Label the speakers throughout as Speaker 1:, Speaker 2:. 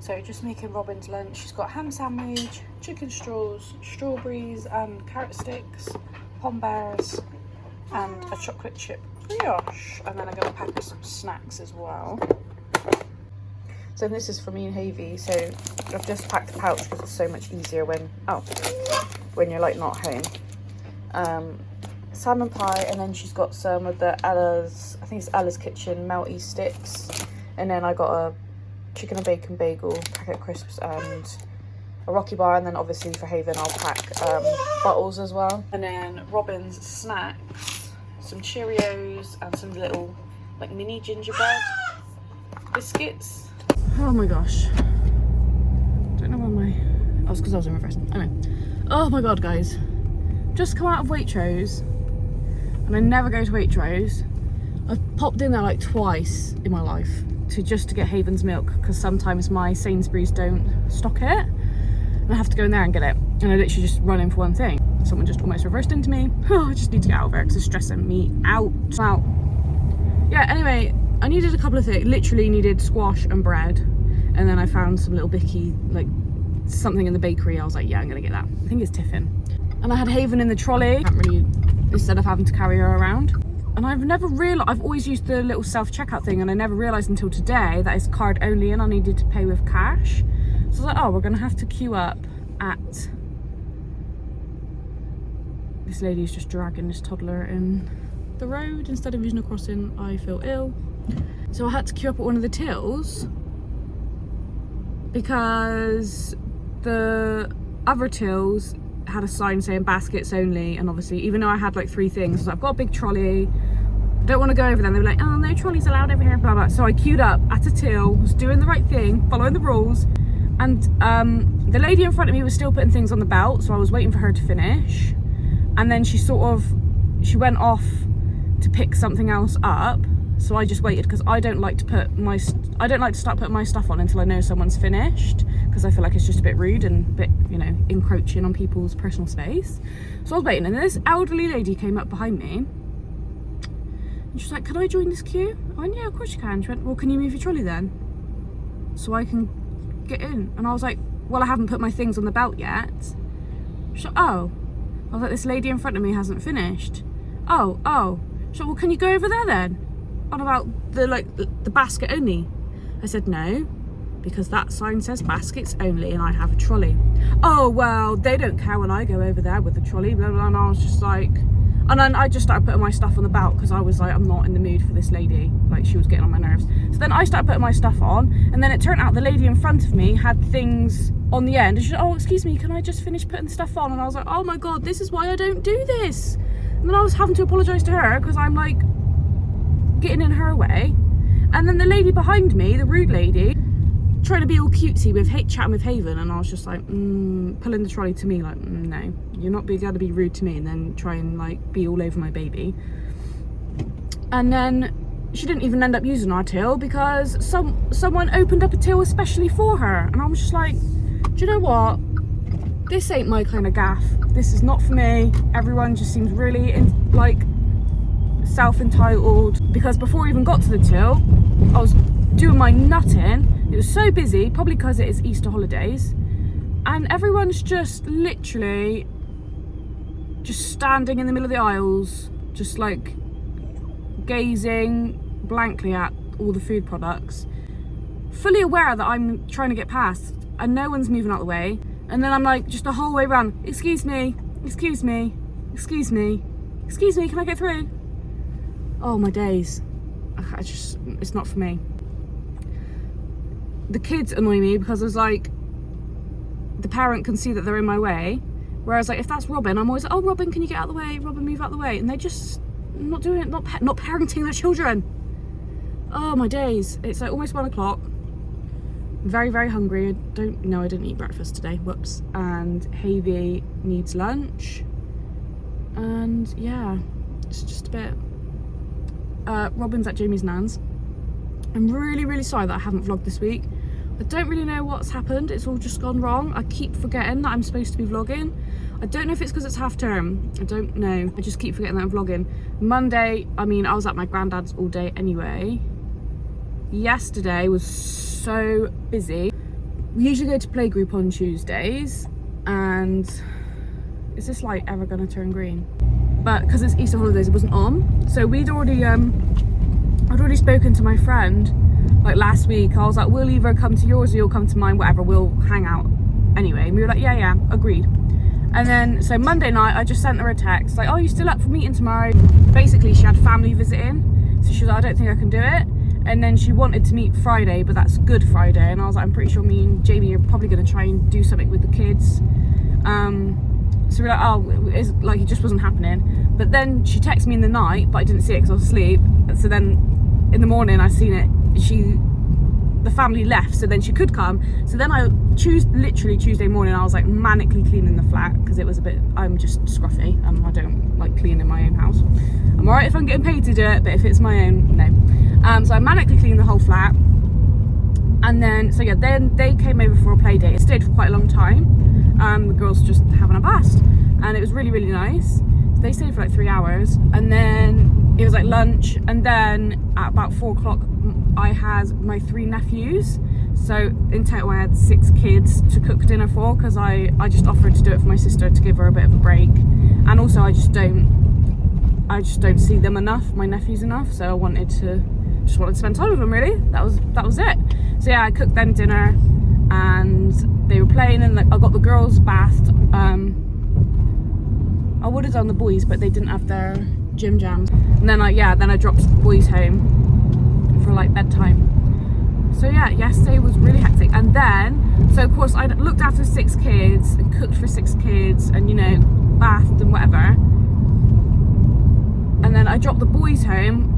Speaker 1: So just making Robin's lunch. She's got ham sandwich, chicken straws, strawberries and carrot sticks, pom bears and a chocolate chip brioche. And then I'm going to pack her some snacks as well. So this is for me and Havy. So I've just packed the pouch because it's so much easier when you're like not home. Salmon pie, and then she's got some of the Ella's, I think it's Ella's Kitchen melty sticks. And then I got a chicken and bacon bagel, packet of crisps and a Rocky bar, and then obviously for Haven I'll pack bottles as well. And then Robin's snacks, some Cheerios and some little like mini gingerbread biscuits. Oh my gosh, don't know why oh, it's because I was in reverse. Anyway, oh my god guys, just come out of Waitrose, and I never go to Waitrose. I've popped in there like twice in my life just to get Haven's milk, because sometimes my Sainsbury's don't stock it and I have to go in there and get it, and I literally just run in for one thing. Someone just almost reversed into me. Oh, I just need to get out of there because it's stressing me out. Yeah, anyway, I needed a couple of things. Literally needed squash and bread, and then I found some little bicky, like something in the bakery. I was like, yeah, I'm gonna get that. I think it's Tiffin. And I had Haven in the trolley, instead of having to carry her around. And I've never realised, I've always used the little self-checkout thing, and I never realised until today that it's card only and I needed to pay with cash. So I was like, oh, we're gonna have to queue up at... This lady's just dragging this toddler in the road instead of using a crossing. I feel ill. So I had to queue up at one of the tills because the other tills had a sign saying baskets only, and obviously even though I had like 3 things, so I've got a big trolley, I don't want to go over them. They were like, oh, no trolleys allowed over here, blah blah. So I queued up at a till, was doing the right thing, following the rules, and the lady in front of me was still putting things on the belt, so I was waiting for her to finish, and then she went off to pick something else up. So I just waited because I don't like to start putting my stuff on until I know someone's finished, because I feel like it's just a bit rude and a bit, you know, encroaching on people's personal space. So I was waiting, and this elderly lady came up behind me and she's like, can I join this queue? I went, yeah, of course you can. She went, well, can you move your trolley then so I can get in? And I was like, well, I haven't put my things on the belt yet. She's like, oh. I was like, this lady in front of me hasn't finished. Oh. She's like, well, can you go over there then? On about the basket only. I said no, because that sign says baskets only and I have a trolley. Oh, well, they don't care when I go over there with the trolley, blah blah. And I was just like, and then I just started putting my stuff on the belt because I was like, I'm not in the mood for this lady, like she was getting on my nerves. So then I started putting my stuff on, and then it turned out the lady in front of me had things on the end, and she said, oh, excuse me, can I just finish putting stuff on? And I was like, oh my god, this is why I don't do this. And then I was having to apologise to her because I'm like getting in her way, and then the lady behind me, the rude lady, trying to be all cutesy with chatting with Haven, and I was just like pulling the trolley to me like, no, you're not going to be rude to me and then try and like be all over my baby. And then she didn't even end up using our till because someone opened up a till especially for her, and I was just like, do you know what, this ain't my kind of gaff, this is not for me. Everyone just seems really self-entitled, because before I even got to the till, I was doing my nutting. It was so busy, probably because it is Easter holidays, and everyone's just literally just standing in the middle of the aisles, just like gazing blankly at all the food products, fully aware that I'm trying to get past and no one's moving out the way. And then I'm like, just the whole way around, excuse me, excuse me, excuse me, excuse me, can I get through? Oh my days, it's not for me. The kids annoy me because I was like, the parent can see that they're in my way, whereas like if that's Robin, I'm always like, oh Robin, can you get out of the way? Robin, move out the way. And they're just not doing it, not parenting their children. Oh my days, it's like almost 1 o'clock. Very, very hungry. I didn't eat breakfast today, whoops. And Havy needs lunch, and yeah, it's just a bit. Robin's at Jamie's nan's. I'm really, really sorry that I haven't vlogged this week. I don't really know what's happened. It's all just gone wrong. I keep forgetting that I'm supposed to be vlogging. I don't know if it's because it's half term. I don't know. I just keep forgetting that I'm vlogging. Monday, I mean, I was at my granddad's all day anyway. Yesterday was so busy. we usually go to playgroup on Tuesdays, and is this light ever gonna turn green? But because it's Easter holidays, it wasn't on. So I'd already spoken to my friend like last week. I was like, we'll either come to yours or you'll come to mine, whatever, we'll hang out anyway. And we were like, yeah, agreed. And then, so Monday night, I just sent her a text, like, oh, you still up for meeting tomorrow? Basically, she had family visiting, so she was like, I don't think I can do it. And then she wanted to meet Friday, but that's Good Friday. And I was like, I'm pretty sure me and Jamie are probably going to try and do something with the kids. So we're like, oh, it's like, it just wasn't happening. But then she texted me in the night, but I didn't see it because I was asleep. So then in the morning, I seen it. The family left, so then she could come. So then literally Tuesday morning, I was like manically cleaning the flat because it was I'm just scruffy and I don't like cleaning my own house. I'm alright if I'm getting paid to do it, but if it's my own, no. So I manically cleaned the whole flat. And then, so yeah, then they came over for a play date. It stayed for quite a long time. The girls just having a blast. And it was really, really nice. So they stayed for like 3 hours. And then it was like lunch. And then at about 4 o'clock, I had my 3 nephews. So in total I had 6 kids to cook dinner for, because I just offered to do it for my sister to give her a bit of a break. And also I just don't see them enough, my nephews enough. So I wanted to spend time with them, really. That was it. So yeah, I cooked them dinner and they were playing, and I got the girls bathed. I would have done the boys, but they didn't have their gym jams. And then I dropped the boys home for like bedtime. So yeah, yesterday was really hectic. And then, so of course I looked after 6 kids and cooked for 6 kids and, you know, bathed and whatever. And then I dropped the boys home.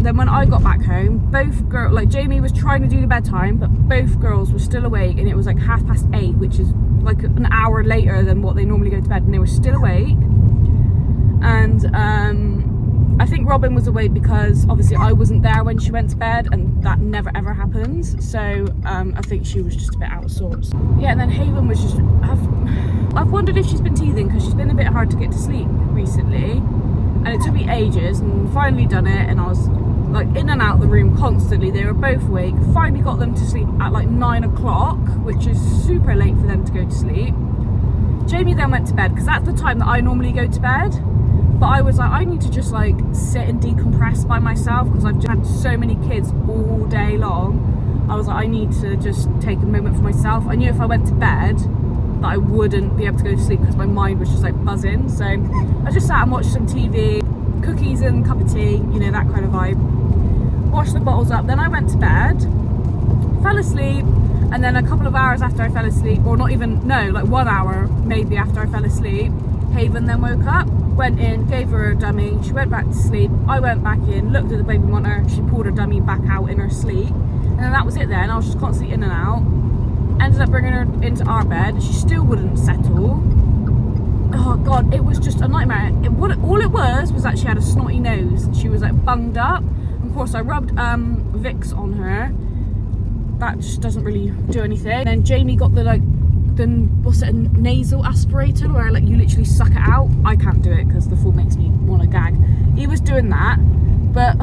Speaker 1: Then when I got back home, both girls, like Jamie was trying to do the bedtime, but both girls were still awake, and it was like 8:30, which is like an hour later than what they normally go to bed, and they were still awake. And I think Robin was awake because obviously I wasn't there when she went to bed, and that never ever happens. So I think she was just a bit out of sorts. Yeah, and then Haven was just, I've wondered if she's been teething, because she's been a bit hard to get to sleep recently, and it took me ages, and finally done it, and I was like in and out of the room constantly. They were both awake. Finally got them to sleep at like 9 o'clock, which is super late for them to go to sleep. Jamie then went to bed, because that's the time that I normally go to bed. But I was like, I need to just like sit and decompress by myself, because I've just had so many kids all day long. I was like, I need to just take a moment for myself. I knew if I went to bed that I wouldn't be able to go to sleep, because my mind was just like buzzing. So I just sat and watched some TV, cookies and a cup of tea, you know, that kind of vibe. Washed the bottles up, then I went to bed, fell asleep, and then a couple of hours after I fell asleep, or not even, no, like 1 hour maybe after I fell asleep, Haven then woke up, went in, gave her a dummy, she went back to sleep, I went back in, looked at the baby monitor, she pulled her dummy back out in her sleep, and then that was it then. I was just constantly in and out. Ended up bringing her into our bed, she still wouldn't settle. Oh god, it was just a nightmare. All it was that she had a snotty nose. She was like bunged up. Of course I rubbed Vicks on her. That just doesn't really do anything. And then Jamie got the nasal aspirator, where like you literally suck it out. I can't do it because the thought makes me want to gag. He was doing that, but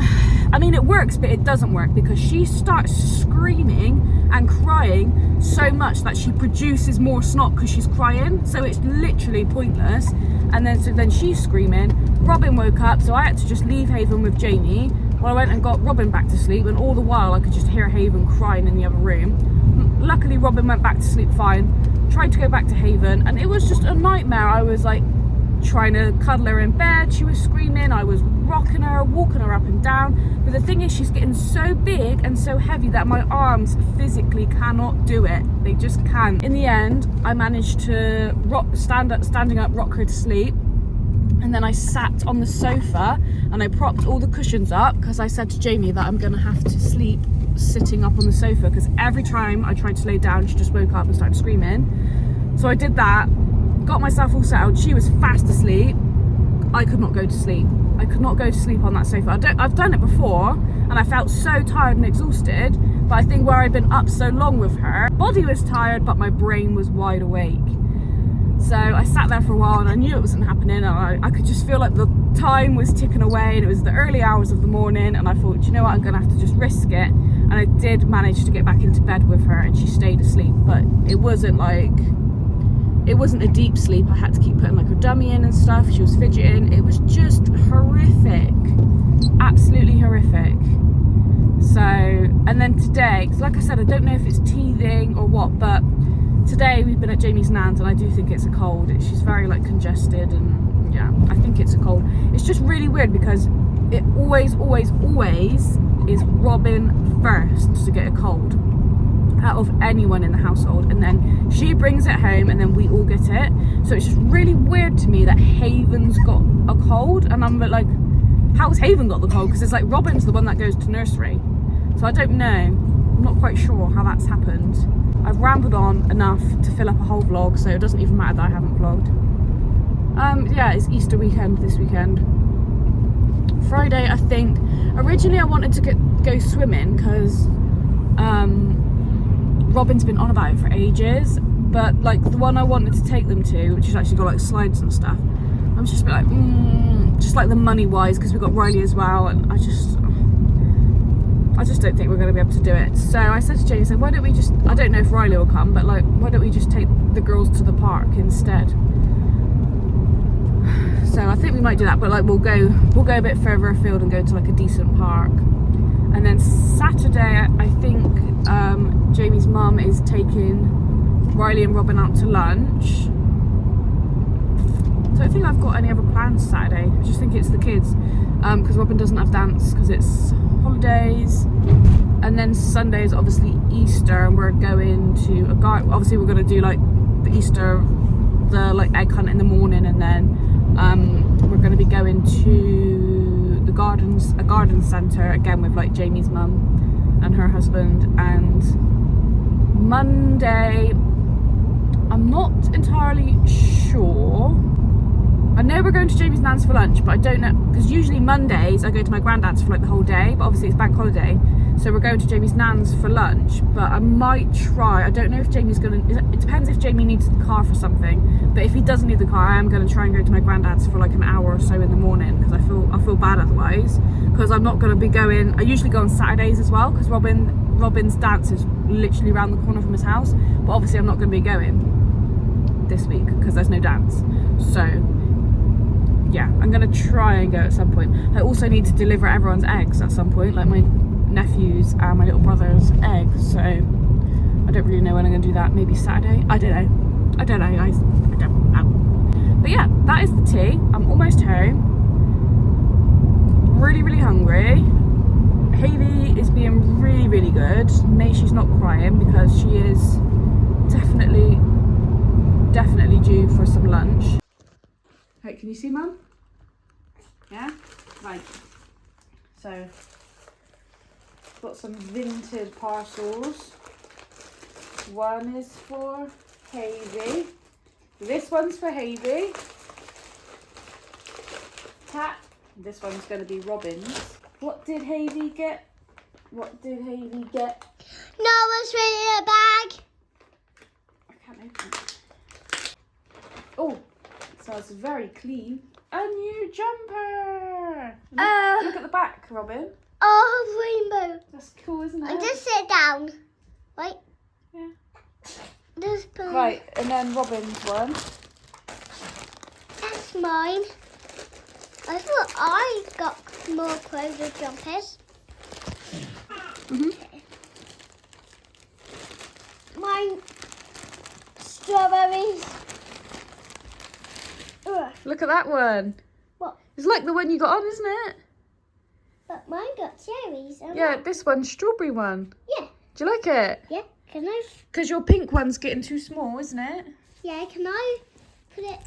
Speaker 1: I mean it works, but it doesn't work, because she starts screaming and crying so much that she produces more snot because she's crying, so it's literally pointless. And then she's screaming. Robin woke up, so I had to just leave Haven with Jamie. Well, I went and got Robin back to sleep, and all the while I could just hear Haven crying in the other room. Luckily Robin went back to sleep fine. Tried to go back to Haven, and it was just a nightmare. I was like trying to cuddle her in bed, she was screaming, I was rocking her, walking her up and down, but the thing is she's getting so big and so heavy that my arms physically cannot do it. They just can't. In the end I managed to standing up, rock her to sleep. And then I sat on the sofa and I propped all the cushions up, because I said to Jamie that I'm gonna have to sleep sitting up on the sofa, because every time I tried to lay down she just woke up and started screaming. So I did that, got myself all settled. She was fast asleep. I could not go to sleep. I could not go to sleep on that sofa. I've done it before and I felt so tired and exhausted, but I think where I'd been up so long with her, body was tired but my brain was wide awake. So I sat there for a while and I knew it wasn't happening, and I could just feel like the time was ticking away, and it was the early hours of the morning, and I thought, you know what, I'm gonna have to just risk it. And I did manage to get back into bed with her, and she stayed asleep, but it wasn't a deep sleep. I had to keep putting like her dummy in and stuff. She was fidgeting. It was just horrific, absolutely horrific. So, and then today, because like I said, I don't know if it's teething or what, but today we've been at Jamie's nan's, and I do think it's a cold. She's very like congested, and yeah, I think it's a cold. It's just really weird because it always is Robin first to get a cold out of anyone in the household, and then she brings it home, and then we all get it. So it's just really weird to me that Haven's got a cold, and I'm like, how's Haven got the cold? Because it's like Robin's the one that goes to nursery, so I don't know. I'm not quite sure how that's happened. I've rambled on enough to fill up a whole vlog, so it doesn't even matter that I haven't vlogged. Yeah, it's Easter weekend this weekend. Friday, I think. Originally I wanted to go swimming because Robin's been on about it for ages, but like the one I wanted to take them to, which has actually got like slides and stuff, I'm just like, just like the money wise, because we've got Riley as well, and I just don't think we're going to be able to do it. So I said to Jamie, why don't we just, I don't know if Riley will come, but like, why don't we just take the girls to the park instead? So I think we might do that, but like we'll go a bit further afield and go to like a decent park. And then Saturday, I think Jamie's mum is taking Riley and Robin out to lunch. So I don't think I've got any other plans Saturday. I just think it's the kids, because Robin doesn't have dance because it's holidays. And then Sunday is obviously Easter, and we're going to a garden. Obviously we're going to do like the Easter, the like egg hunt in the morning, and then we're going to be going to the gardens, a garden centre again with like Jamie's mum and her husband. And Monday, I'm not entirely sure. I know we're going to Jamie's nan's for lunch, but I don't know, because usually Mondays I go to my granddad's for like the whole day, but obviously it's bank holiday, so we're going to Jamie's nan's for lunch. But I might try, I don't know if Jamie's gonna, it depends if Jamie needs the car for something, but if he doesn't need the car, I am going to try and go to my granddad's for like an hour or so in the morning, because I feel bad otherwise, because I'm not going to be going. I usually go on Saturdays as well, because Robin's dance is literally around the corner from his house, but obviously I'm not going to be going this week because there's no dance. So yeah, I'm gonna try and go at some point. I also need to deliver everyone's eggs at some point, like my nephew's and my little brother's eggs, so I don't really know when I'm gonna do that. Maybe Saturday? I don't know guys, I don't know. But yeah, that is the tea. I'm almost home. Really hungry. Havy is being really good. May she's not crying, because she is definitely due for some lunch. Right, can you see, Mum? Yeah? Right. So, got some vintage parcels. One is for Havy. This one's for Havy. Tap. This one's going to be Robin's. What did Havy get?
Speaker 2: No, it's really a bag.
Speaker 1: I can't open it. Oh, so it's very clean. A new jumper. Look at the back, Robin.
Speaker 2: Oh, rainbow.
Speaker 1: That's cool, isn't it?
Speaker 2: And just sit down. Right?
Speaker 1: Yeah.
Speaker 2: This one.
Speaker 1: Right, and then Robin's one.
Speaker 2: That's mine. I thought I got more clothes with jumpers. Mine, strawberries. Ugh.
Speaker 1: Look at that one.
Speaker 2: What?
Speaker 1: It's like the one you got on, isn't it?
Speaker 2: But mine got cherries.
Speaker 1: Yeah, this one's strawberry one.
Speaker 2: Yeah.
Speaker 1: Do you like it?
Speaker 2: Yeah. Can I?
Speaker 1: Because your pink one's getting too small, isn't it?
Speaker 2: Yeah. Can I put it?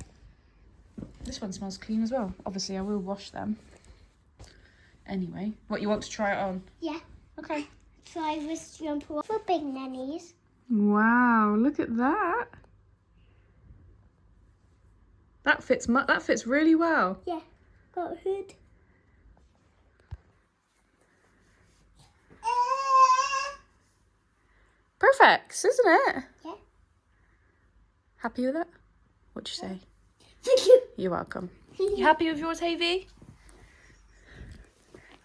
Speaker 1: This one smells clean as well. Obviously, I will wash them. Anyway, what, you want to try it on?
Speaker 2: Yeah.
Speaker 1: Okay.
Speaker 2: Try this jumper for big nannies.
Speaker 1: Wow, look at that. That fits really well.
Speaker 2: Yeah. Got a hood.
Speaker 1: Perfect, isn't it?
Speaker 2: Yeah.
Speaker 1: Happy with it? What'd you say?
Speaker 2: Thank you.
Speaker 1: You're welcome. You happy with yours, Havy?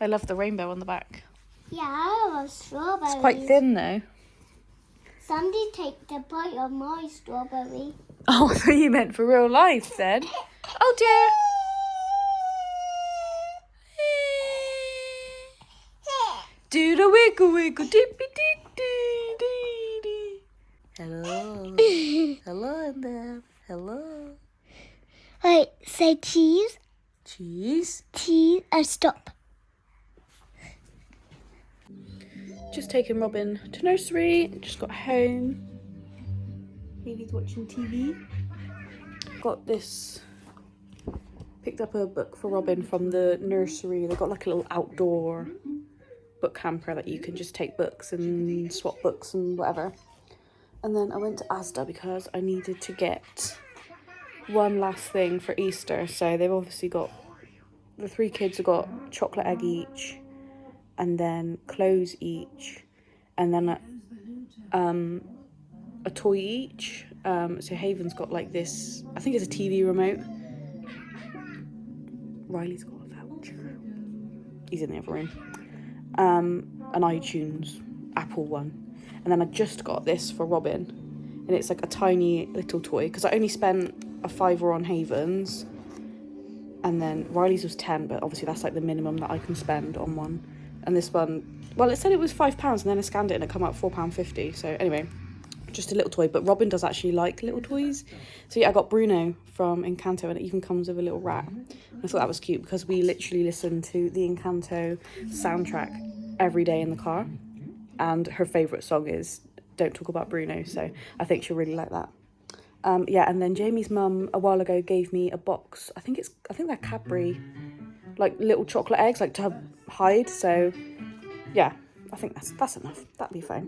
Speaker 1: I love the rainbow on the back.
Speaker 2: Yeah, I love strawberries.
Speaker 1: It's quite thin though.
Speaker 2: Somebody take the bite of my strawberry.
Speaker 1: Oh, I thought you meant for real life then. Oh dear. Do the wiggle wiggle dippy dee dee dee dee. Hello. Hello in there. Hello.
Speaker 2: Wait, say cheese.
Speaker 1: Cheese.
Speaker 2: Cheese. Stop.
Speaker 1: Just taking Robin to nursery. Just got home. Baby's watching TV. Got this. Picked up a book for Robin from the nursery. They've got like a little outdoor book hamper that you can just take books and swap books and whatever. And then I went to Asda because I needed to get one last thing for Easter. So they've obviously got, the 3 kids have got chocolate egg each, and then clothes each, and then a toy each. So Haven's got like this, I think it's a TV remote. Riley's got a voucher. He's in the other room. An iTunes Apple one. And then I just got this for Robin. And it's like a tiny little toy, because I only spent a £5 on Haven's. And then Riley's was 10, but obviously that's like the minimum that I can spend on one. And this one, well, it said it was £5, and then I scanned it and it came out £4.50. So anyway, just a little toy. But Robin does actually like little toys. So yeah, I got Bruno from Encanto, and it even comes with a little rat. And I thought that was cute because we literally listen to the Encanto soundtrack every day in the car. And her favourite song is Don't Talk About Bruno. So I think she'll really like that. Yeah, and then Jamie's mum a while ago gave me a box. I think they're Cadbury, like little chocolate eggs, like to hide. So yeah, I think that's enough. That'd be fine.